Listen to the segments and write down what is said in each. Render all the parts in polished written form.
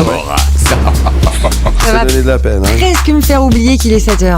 Cora. Ça va donnait de la peine. presque me faire oublier qu'il est 7h.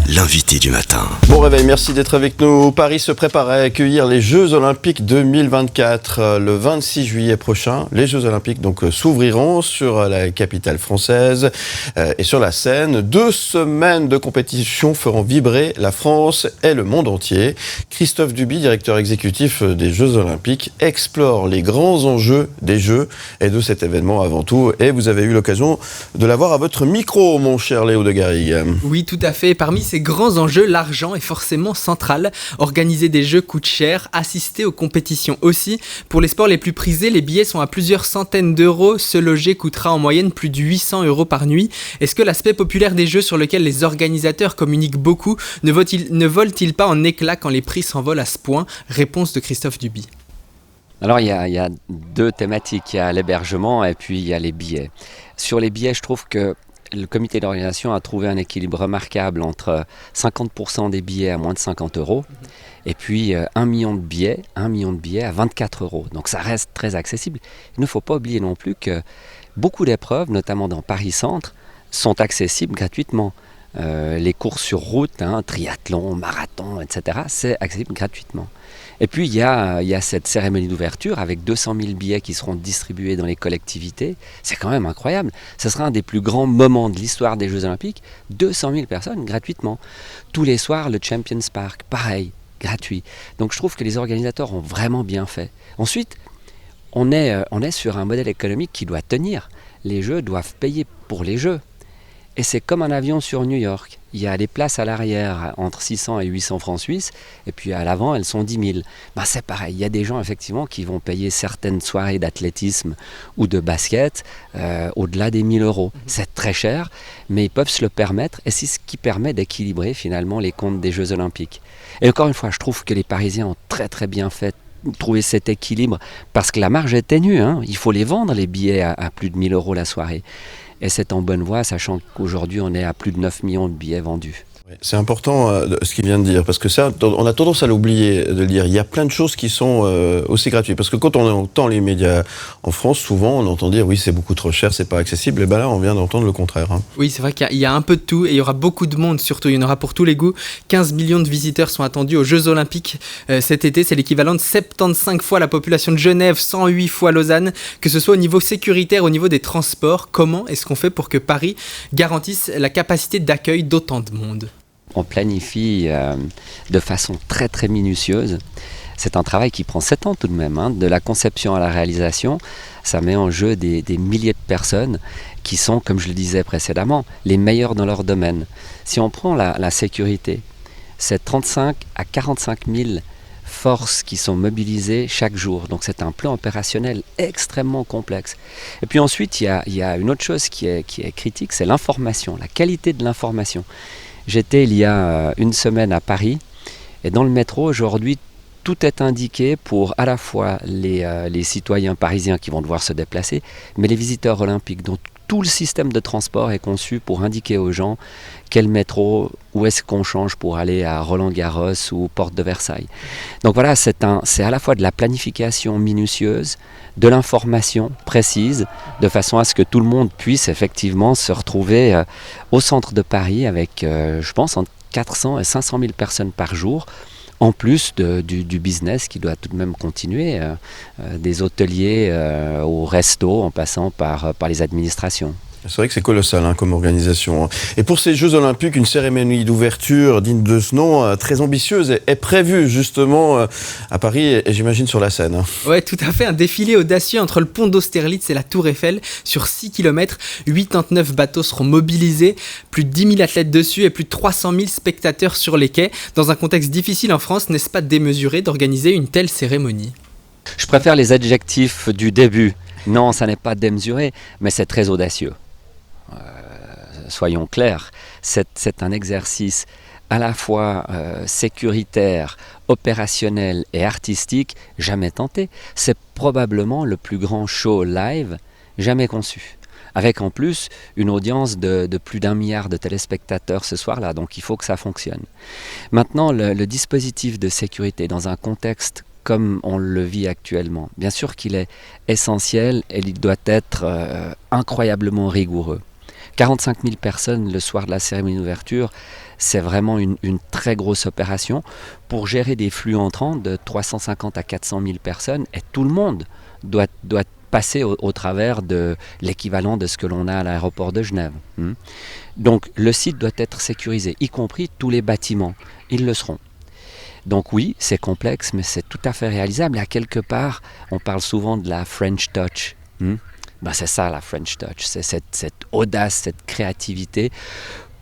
L'invité du matin. Bon réveil, merci d'être avec nous. Paris se prépare à accueillir les Jeux Olympiques 2024. Le 26 juillet prochain, les Jeux Olympiques s'ouvriront sur la capitale française et sur la Seine. 2 semaines de compétition feront vibrer la France et le monde entier. Christophe Duby, directeur exécutif des Jeux Olympiques, explore les grands enjeux des Jeux et de cet événement avant tout. Et vous avez eu l'occasion de l'avoir à votre micro, mon cher Léo de Garrigue. Oui, tout à fait. Parmi ces grands enjeux, l'argent est forcément central. Organiser des jeux coûte cher, assister aux compétitions aussi. Pour les sports les plus prisés, les billets sont à plusieurs centaines d'euros. Se loger coûtera en moyenne plus de 800 € par nuit. Est-ce que l'aspect populaire des jeux sur lequel les organisateurs communiquent beaucoup ne vole-t-il pas en éclats quand les prix s'envolent à ce point ? Réponse de Christophe Duby. Alors il y a 2 thématiques, il y a l'hébergement et puis il y a les billets. Sur les billets, je trouve que le comité d'organisation a trouvé un équilibre remarquable entre 50% des billets à moins de 50 € et puis 1 million de billets à 24 €. Donc ça reste très accessible. Il ne faut pas oublier non plus que beaucoup d'épreuves, notamment dans Paris Centre, sont accessibles gratuitement. Les courses sur route, triathlon, marathon, etc., c'est accessible gratuitement. Et puis il y a cette cérémonie d'ouverture avec 200 000 billets qui seront distribués dans les collectivités. C'est quand même incroyable. Ce sera un des plus grands moments de l'histoire des Jeux Olympiques. 200 000 personnes gratuitement. Tous les soirs, le Champions Park, pareil, gratuit. Donc je trouve que les organisateurs ont vraiment bien fait. Ensuite, on est sur un modèle économique qui doit tenir. Les Jeux doivent payer pour les Jeux. Et c'est comme un avion sur New York. Il y a des places à l'arrière entre 600 et 800 francs suisses, et puis à l'avant, elles sont 10 000. C'est pareil, il y a des gens effectivement qui vont payer certaines soirées d'athlétisme ou de basket au-delà des 1 000 €. C'est très cher, mais ils peuvent se le permettre, et c'est ce qui permet d'équilibrer finalement les comptes des Jeux Olympiques. Et encore une fois, je trouve que les Parisiens ont très très bien fait trouver cet équilibre, parce que la marge est ténue, il faut les vendre les billets à plus de 1 000 € la soirée. Et c'est en bonne voie, sachant qu'aujourd'hui, on est à plus de 9 millions de billets vendus. C'est important ce qu'il vient de dire, parce que ça, on a tendance à l'oublier de le dire. Il y a plein de choses qui sont aussi gratuites. Parce que quand on entend les médias en France, souvent on entend dire oui, c'est beaucoup trop cher, c'est pas accessible. Et bien là, on vient d'entendre le contraire. Oui, c'est vrai qu'il y a un peu de tout et il y aura beaucoup de monde surtout. Il y en aura pour tous les goûts. 15 millions de visiteurs sont attendus aux Jeux Olympiques cet été. C'est l'équivalent de 75 fois la population de Genève, 108 fois Lausanne. Que ce soit au niveau sécuritaire, au niveau des transports, comment est-ce qu'on fait pour que Paris garantisse la capacité d'accueil d'autant de monde ? On planifie de façon très très minutieuse. C'est un travail qui prend 7 ans tout de même, de la conception à la réalisation. Ça met en jeu des milliers de personnes qui sont, comme je le disais précédemment, les meilleurs dans leur domaine. Si on prend la sécurité, c'est 35 à 45 000 forces qui sont mobilisées chaque jour. Donc c'est un plan opérationnel extrêmement complexe. Et puis ensuite, il y a une autre chose qui est critique, c'est l'information, la qualité de l'information. J'étais il y a 1 semaine à Paris et dans le métro aujourd'hui tout est indiqué pour à la fois les citoyens parisiens qui vont devoir se déplacer, mais les visiteurs olympiques. Donc tout le système de transport est conçu pour indiquer aux gens quel métro, où est-ce qu'on change pour aller à Roland-Garros ou Porte de Versailles. Donc voilà, c'est à la fois de la planification minutieuse, de l'information précise, de façon à ce que tout le monde puisse effectivement se retrouver au centre de Paris avec, je pense, entre 400 et 500 000 personnes par jour, en plus du business qui doit tout de même continuer, des hôteliers au resto en passant par les administrations. C'est vrai que c'est colossal comme organisation. Et pour ces Jeux Olympiques, une cérémonie d'ouverture digne de ce nom, très ambitieuse, est prévue justement à Paris et j'imagine sur la Seine. Ouais, tout à fait. Un défilé audacieux entre le pont d'Austerlitz et la Tour Eiffel sur 6 km. 89 bateaux seront mobilisés, plus de 10 000 athlètes dessus et plus de 300 000 spectateurs sur les quais. Dans un contexte difficile en France, n'est-ce pas démesuré d'organiser une telle cérémonie ? Je préfère les adjectifs du début. Non, ça n'est pas démesuré, mais c'est très audacieux. Soyons clairs, c'est un exercice à la fois sécuritaire, opérationnel et artistique jamais tenté. C'est probablement le plus grand show live jamais conçu. Avec en plus une audience de plus d'1 milliard de téléspectateurs ce soir-là, donc il faut que ça fonctionne. Maintenant, le dispositif de sécurité dans un contexte comme on le vit actuellement. Bien sûr qu'il est essentiel et il doit être incroyablement rigoureux. 45 000 personnes le soir de la cérémonie d'ouverture, c'est vraiment une très grosse opération pour gérer des flux entrants de 350 à 400 000 personnes, et tout le monde doit passer au travers de l'équivalent de ce que l'on a à l'aéroport de Genève. Donc le site doit être sécurisé, y compris tous les bâtiments. Ils le seront. Donc oui, c'est complexe, mais c'est tout à fait réalisable. Et à quelque part, on parle souvent de la French Touch. C'est ça la French Touch, c'est cette audace, cette créativité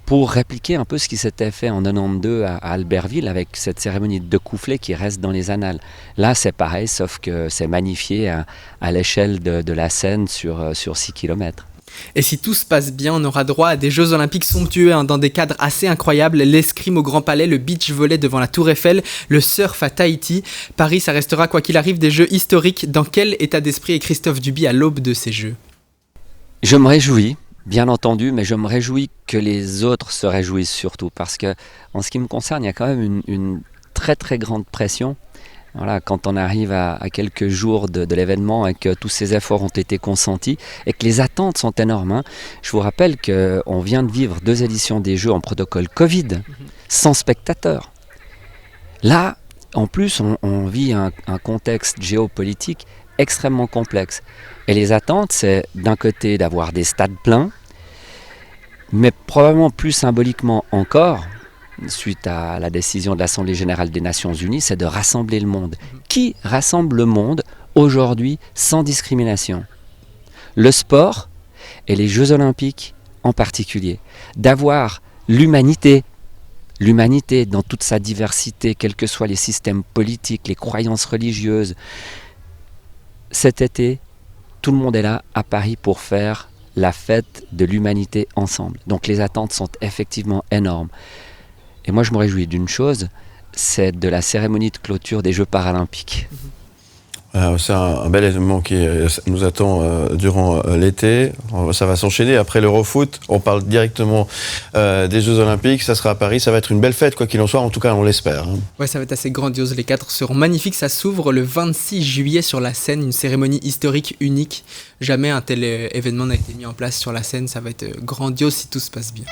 pour répliquer un peu ce qui s'était fait en 92 à Albertville avec cette cérémonie de coufflet qui reste dans les annales. Là, c'est pareil, sauf que c'est magnifié à l'échelle de la Seine sur 6 km. Et si tout se passe bien, on aura droit à des Jeux Olympiques somptueux dans des cadres assez incroyables, l'escrime au Grand Palais, le beach volley devant la Tour Eiffel, le surf à Tahiti. Paris, ça restera quoi qu'il arrive des Jeux historiques. Dans quel état d'esprit est Christophe Duby à l'aube de ces Jeux ? Je me réjouis, bien entendu, mais je me réjouis que les autres se réjouissent surtout, parce que en ce qui me concerne, il y a quand même une très très grande pression. Voilà, quand on arrive à quelques jours de l'événement et que tous ces efforts ont été consentis et que les attentes sont énormes. Je vous rappelle qu'on vient de vivre 2 éditions des Jeux en protocole Covid, sans spectateurs. Là, en plus, on vit un contexte géopolitique extrêmement complexe. Et les attentes, c'est d'un côté d'avoir des stades pleins, mais probablement plus symboliquement encore, suite à la décision de l'Assemblée générale des Nations Unies, c'est de rassembler le monde. Qui rassemble le monde aujourd'hui sans discrimination ? Le sport et les Jeux Olympiques en particulier. D'avoir l'humanité dans toute sa diversité, quels que soient les systèmes politiques, les croyances religieuses. Cet été, tout le monde est là à Paris pour faire la fête de l'humanité ensemble. Donc les attentes sont effectivement énormes. Et moi, je me réjouis d'une chose, c'est de la cérémonie de clôture des Jeux paralympiques. C'est un bel événement qui nous attend durant l'été. Ça va s'enchaîner. Après l'Eurofoot, on parle directement des Jeux Olympiques. Ça sera à Paris. Ça va être une belle fête, quoi qu'il en soit. En tout cas, on l'espère. Ouais, ça va être assez grandiose. Les cadres seront magnifiques. Ça s'ouvre le 26 juillet sur la Seine. Une cérémonie historique unique. Jamais un tel événement n'a été mis en place sur la Seine. Ça va être grandiose si tout se passe bien.